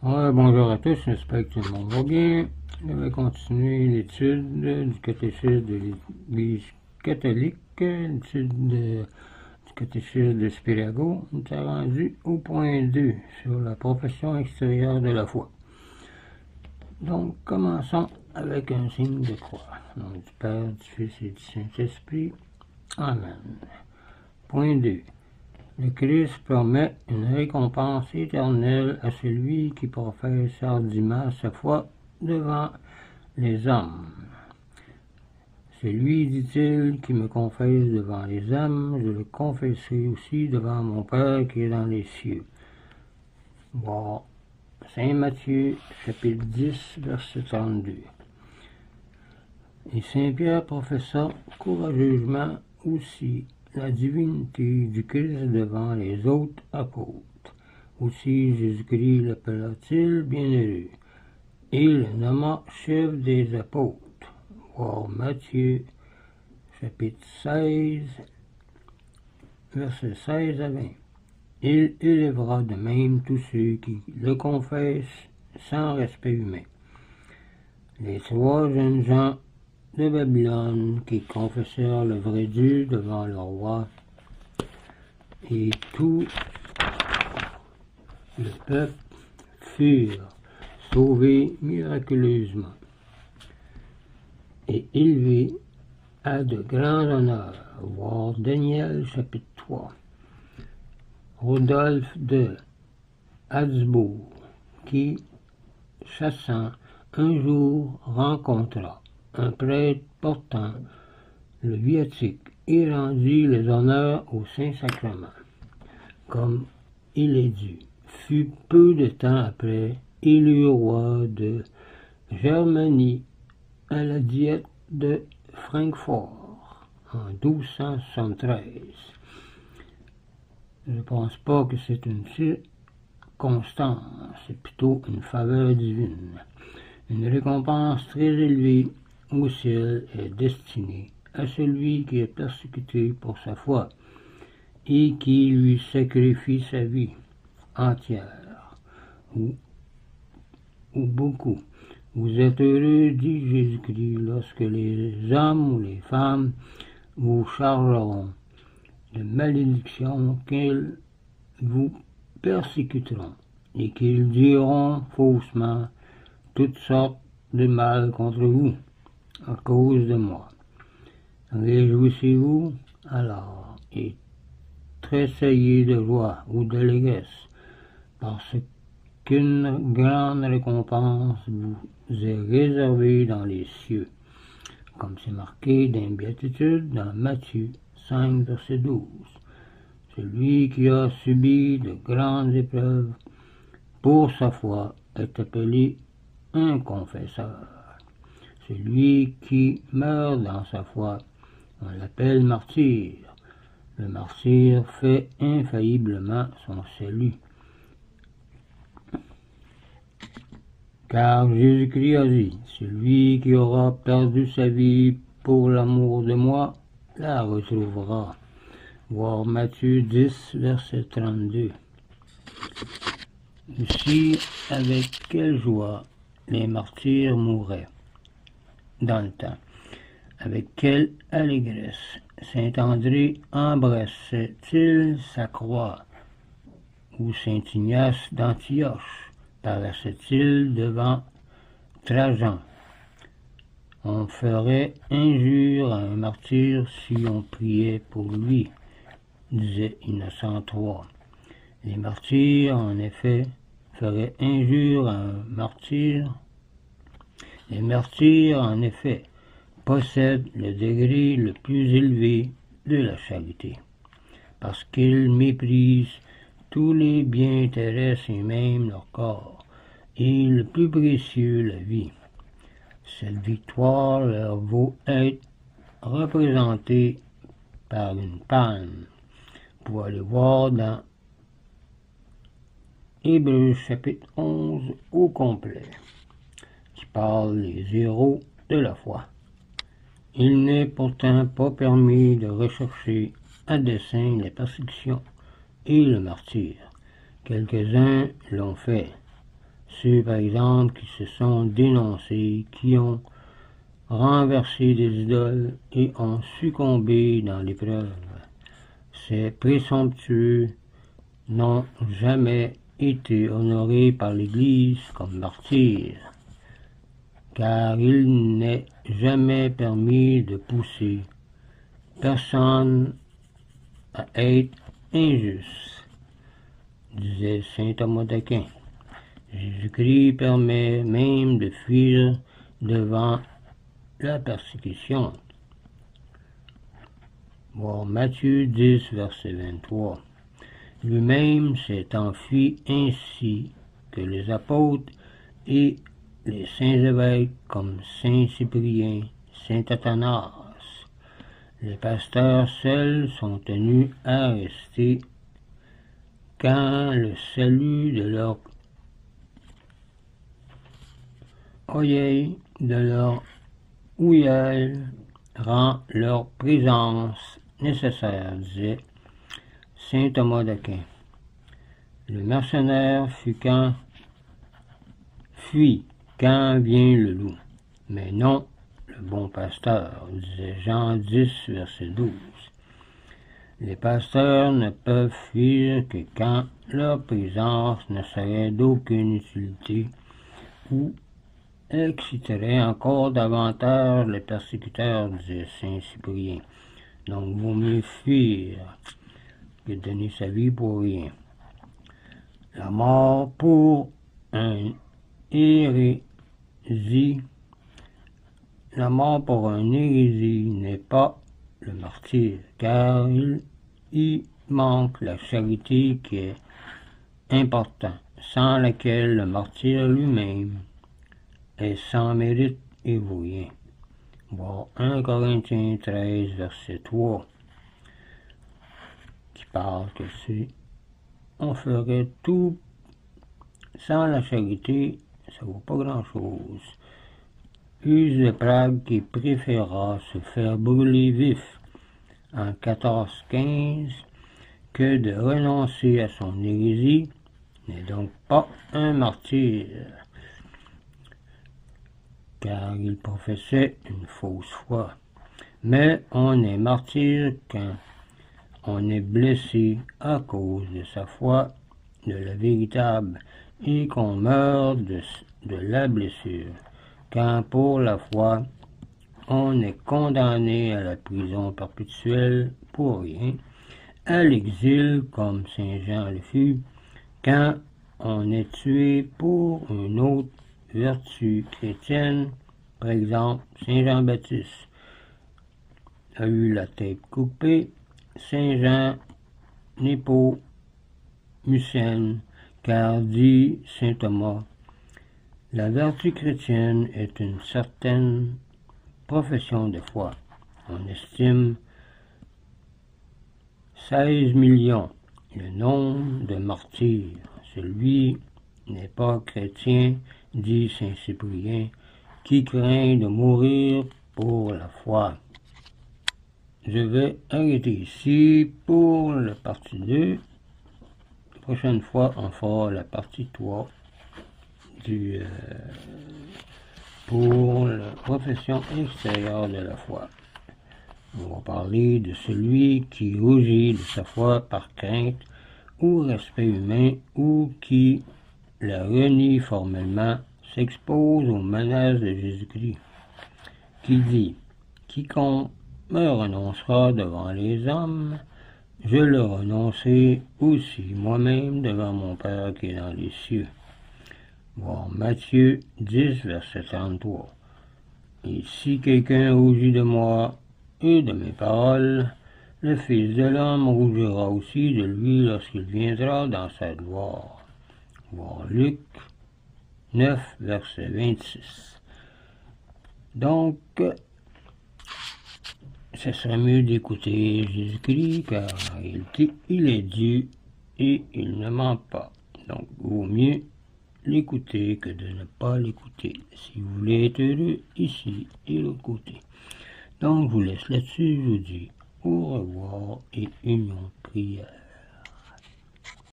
Ouais, bonjour à tous, j'espère que tout le monde va bien. Je vais continuer l'étude du catéchisme de l'Église catholique, du catéchisme de Spirago. On est rendu au point 2 sur la profession extérieure de la foi. Donc, commençons avec un signe de croix. Au nom du Père, du Fils et du Saint-Esprit. Amen. Point 2. Le Christ promet une récompense éternelle à celui qui professe hardiment sa foi devant les hommes. C'est lui, dit-il, qui me confesse devant les hommes, je le confesserai aussi devant mon Père qui est dans les cieux. Voir Saint Matthieu, chapitre 10, verset 32. Et Saint Pierre professa courageusement aussi la divinité du Christ devant les autres apôtres. Aussi Jésus-Christ l'appela-t-il bienheureux, et le nomma chef des apôtres. Voir Matthieu, chapitre 16, versets 16 à 20. Il élèvera de même tous ceux qui le confessent sans respect humain. Les trois jeunes gens de Babylone qui confessèrent le vrai Dieu devant le roi, et tout le peuple furent sauvés miraculeusement et élevés à de grands honneurs. Voir Daniel chapitre 3. Rodolphe de Habsbourg, qui, chassant, un jour rencontra un prêtre portant le viatique et rendit les honneurs au Saint-Sacrement, comme il est dû, fut peu de temps après élu roi de Germanie à la diète de Francfort en 1273. Je ne pense pas que c'est une circonstance, c'est plutôt une faveur divine. Une récompense très élevée au ciel est destinée à celui qui est persécuté pour sa foi et qui lui sacrifie sa vie entière ou beaucoup. Vous êtes heureux, dit Jésus-Christ, lorsque les hommes ou les femmes vous chargeront de malédictions, qu'ils vous persécuteront et qu'ils diront faussement toutes sortes de mal contre vous à cause de moi. Réjouissez-vous alors et tressaillez de joie ou d'allégresse, parce qu'une grande récompense vous est réservée dans les cieux, comme c'est marqué dans Béatitude dans Matthieu 5, verset 12. Celui qui a subi de grandes épreuves pour sa foi est appelé un confesseur. Celui qui meurt dans sa foi, on l'appelle martyr. Le martyr fait infailliblement son salut. Car Jésus-Christ a dit, celui qui aura perdu sa vie pour l'amour de moi, la retrouvera. Voir Matthieu 10, verset 32. Aussi, avec quelle joie les martyrs mouraient dans le temps. Avec quelle allégresse Saint André embrassait-il sa croix, ou Saint Ignace d'Antioche paraissait-il devant Trajan. On ferait injure à un martyr si on priait pour lui, disait Innocent III. Les martyrs, en effet, feraient injure à un martyr. Les martyrs, en effet, possèdent le degré le plus élevé de la charité, parce qu'ils méprisent tous les biens terrestres et même leur corps, et le plus précieux, la vie. Cette victoire leur vaut être représentée par une palme, pour aller voir dans Hébreux chapitre 11 au complet, qui parle des héros de la foi. Il n'est pourtant pas permis de rechercher à dessein les persécutions et le martyre. Quelques-uns l'ont fait. Ceux, par exemple, qui se sont dénoncés, qui ont renversé des idoles et ont succombé dans l'épreuve. Ces présomptueux n'ont jamais été honorés par l'Église comme martyrs, car il n'est jamais permis de pousser personne à être injuste, disait saint Thomas d'Aquin. Jésus-Christ permet même de fuir devant la persécution. Voir Matthieu 10, verset 23. Lui-même s'est enfui ainsi que les apôtres et les saints évêques comme saint Cyprien, saint Athanas. Les pasteurs seuls sont tenus à rester quand le salut de leur ouïeul rend leur présence nécessaire, disait saint Thomas d'Aquin. Le mercenaire fuit quand vient le loup, mais non le bon pasteur, disait Jean 10, verset 12. Les pasteurs ne peuvent fuir que quand leur présence ne serait d'aucune utilité ou exciterait encore davantage les persécuteurs, disait saint Cyprien. Donc, vaut mieux fuir que donner sa vie pour rien. La mort pour un hérésie n'est pas le martyre, car il y manque la charité qui est importante, sans laquelle le martyr lui-même est sans mérite et vaut rien. Voir 1 Corinthiens 13, verset 3, qui parle que si on ferait tout sans la charité, ça vaut pas grand-chose. Use de Prague qui préférera se faire brûler vif en 1415 que de renoncer à son hérésie n'est donc pas un martyr, car il professait une fausse foi. Mais on est martyr quand on est blessé à cause de sa foi, de la véritable, et qu'on meurt de la blessure. Quand pour la foi, on est condamné à la prison perpétuelle pour rien, à l'exil comme saint Jean le fut, quand on est tué pour une autre vertu chrétienne, par exemple saint Jean-Baptiste a eu la tête coupée, saint Jean Népomucène, car dit saint Thomas, la vertu chrétienne est une certaine profession de foi. On estime 16 millions le nombre de martyrs. Celui n'est pas chrétien, dit saint Cyprien, qui craint de mourir pour la foi. Je vais arrêter ici pour la partie 2. La prochaine fois, on fera la partie 3 pour la profession extérieure de la foi. On va parler de celui qui rougit de sa foi par crainte ou respect humain ou qui la renie formellement, s'expose aux menaces de Jésus-Christ, qui dit « Quiconque me renoncera devant les hommes, je le renoncerai aussi moi-même devant mon Père qui est dans les cieux. » Voir Matthieu 10, verset 33. Et si quelqu'un rougit de moi et de mes paroles, le Fils de l'homme rougira aussi de lui lorsqu'il viendra dans sa gloire. Voir Luc 9, verset 26. Donc, ce serait mieux d'écouter Jésus-Christ, car en réalité, il est Dieu et il ne ment pas. Donc, vaut mieux l'écouter que de ne pas l'écouter, si vous voulez être heureux ici et l'autre côté. Donc, je vous laisse là-dessus, je vous dis au revoir et union prière.